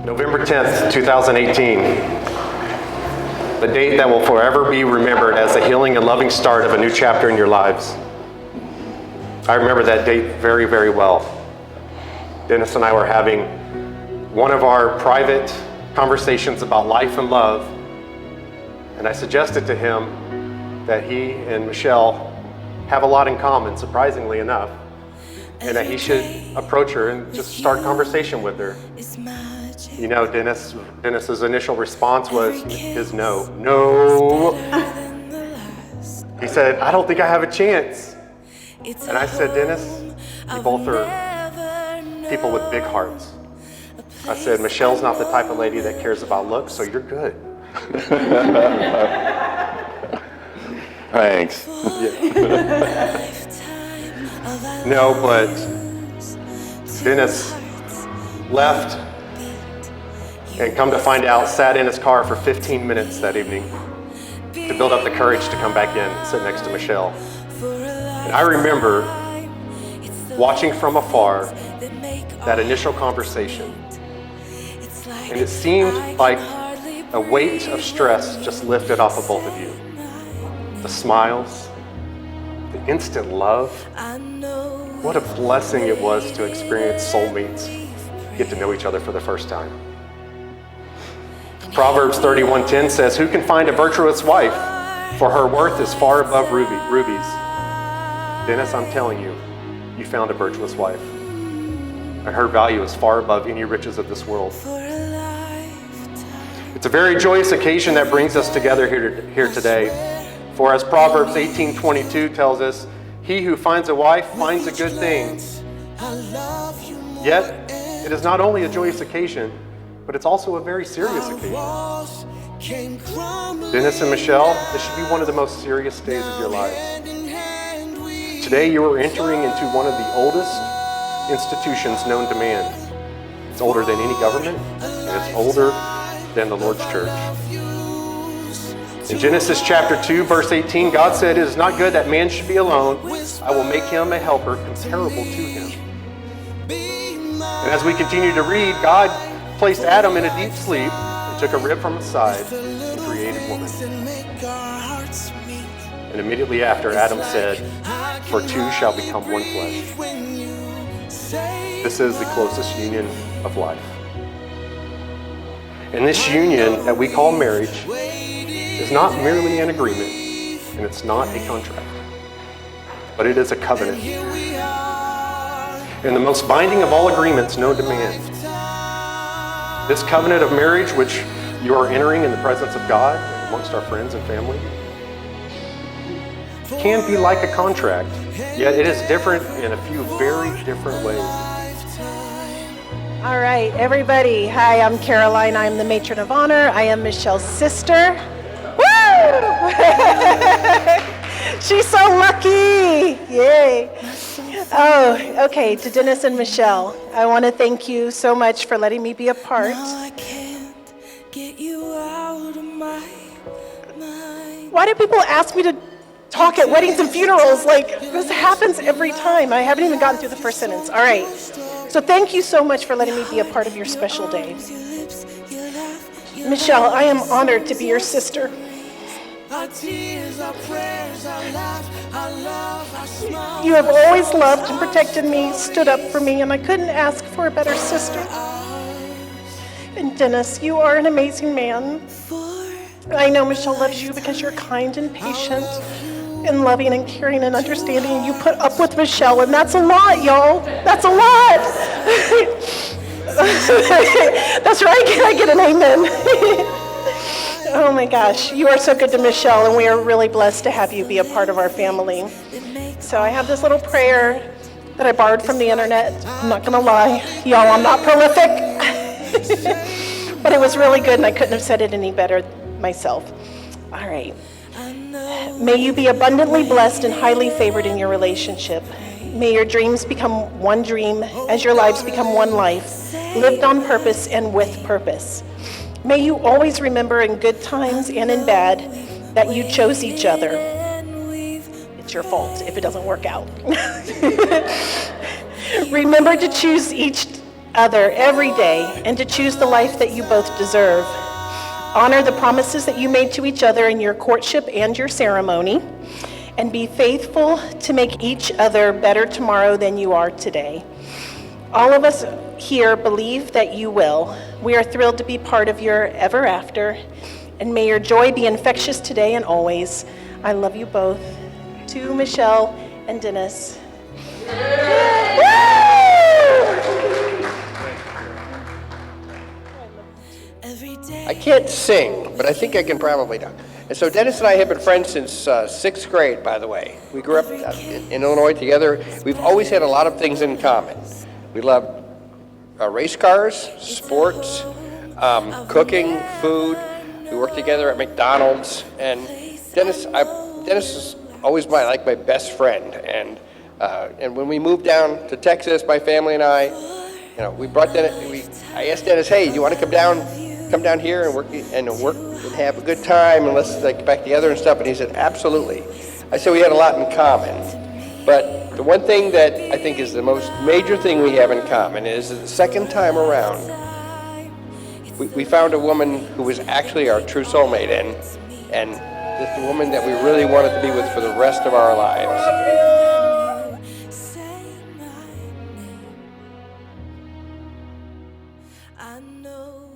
November 10th, 2018. The date that will forever be remembered as the healing and loving start of a new chapter in your lives. I remember that date very, very well. Dennis and I were having one of our private conversations about life and love, and I suggested to him that he and Michelle have a lot in common, surprisingly enough, and that he should approach her and just start conversation with her. You know, Dennis's initial response was his no. No. He said, I don't think I have a chance. And I said, Dennis, you both are people with big hearts. I said, Michelle's not the type of lady that cares about looks, so you're good. Thanks. No, but Dennis left and come to find out, sat in his car for 15 minutes that evening to build up the courage to come back in and sit next to Michelle. And I remember watching from afar that initial conversation. And it seemed like a weight of stress just lifted off of both of you. The smiles, the instant love. What a blessing it was to experience soulmates, get to know each other for the first time. Proverbs 31:10 says, who can find a virtuous wife? For her worth is far above rubies. Dennis, I'm telling you, you found a virtuous wife. And her value is far above any riches of this world. It's a very joyous occasion that brings us together here today. For as Proverbs 18:22 tells us, he who finds a wife finds a good thing. Yet, it is not only a joyous occasion, but it's also a very serious occasion. Dennis and Michelle, this should be one of the most serious days of your lives. Today you are entering into one of the oldest institutions known to man. It's older than any government, and it's older than the Lord's church. In Genesis chapter 2, verse 18, God said, it is not good that man should be alone. I will make him a helper comparable to him. And as we continue to read, God placed Adam in a deep sleep and took a rib from his side and created woman. And immediately after, Adam said, for two shall become one flesh. This is the closest union of life. And this union that we call marriage is not merely an agreement, and it's not a contract, but it is a covenant. And the most binding of all agreements known to man. This covenant of marriage, which you are entering in the presence of God and amongst our friends and family, can be like a contract, yet it is different in a few very different ways. All right, everybody. Hi, I'm Caroline. I'm the matron of honor. I am Michelle's sister. Woo! She's so lucky. Yay. Oh, okay. To Dennis and Michelle, I want to thank you so much for letting me be a part. Why do people ask me to talk at weddings and funerals? Like, this happens every time. I haven't even gotten through the first sentence. All right. So thank you so much for letting me be a part of your special day. Michelle, I am honored to be your sister. You have always loved and protected me, stood up for me, and I couldn't ask for a better sister. And Dennis, you are an amazing man. I know Michelle loves you because you're kind and patient and loving and caring and understanding, and you put up with Michelle, and that's a lot, y'all. That's a lot. That's right. Can I get an amen? Oh my gosh, you are so good to Michelle, and we are really blessed to have you be a part of our family. So I have this little prayer that I borrowed from the internet. I'm not gonna lie, y'all, I'm not prolific, but it was really good, and I couldn't have said it any better myself. All right. May you be abundantly blessed and highly favored in your relationship. May your dreams become one dream as your lives become one life, lived on purpose and with purpose. May you always remember in good times and in bad that you chose each other. It's your fault if it doesn't work out. Remember to choose each other every day and to choose the life that you both deserve. Honor the promises that you made to each other in your courtship and your ceremony, and be faithful to make each other better tomorrow than you are today. All of us here believe that you will. We are thrilled to be part of your ever after, and may your joy be infectious today and always. I love you both. To Michelle and Dennis. I can't sing, but I think I can probably do. And so Dennis and I have been friends since 6th grade, by the way. We grew up in Illinois together. We've always had a lot of things in common. We love race cars, sports, cooking, food. We worked together at McDonald's. And Dennis is always my best friend. And when we moved down to Texas, my family and I, we brought Dennis. I asked Dennis, hey, do you want to come down here and work and have a good time and let's get back together and stuff? And he said, absolutely. I said we had a lot in common. But the one thing that I think is the most major thing we have in common is that the second time around, we found a woman who was actually our true soulmate, and this the woman that we really wanted to be with for the rest of our lives. I know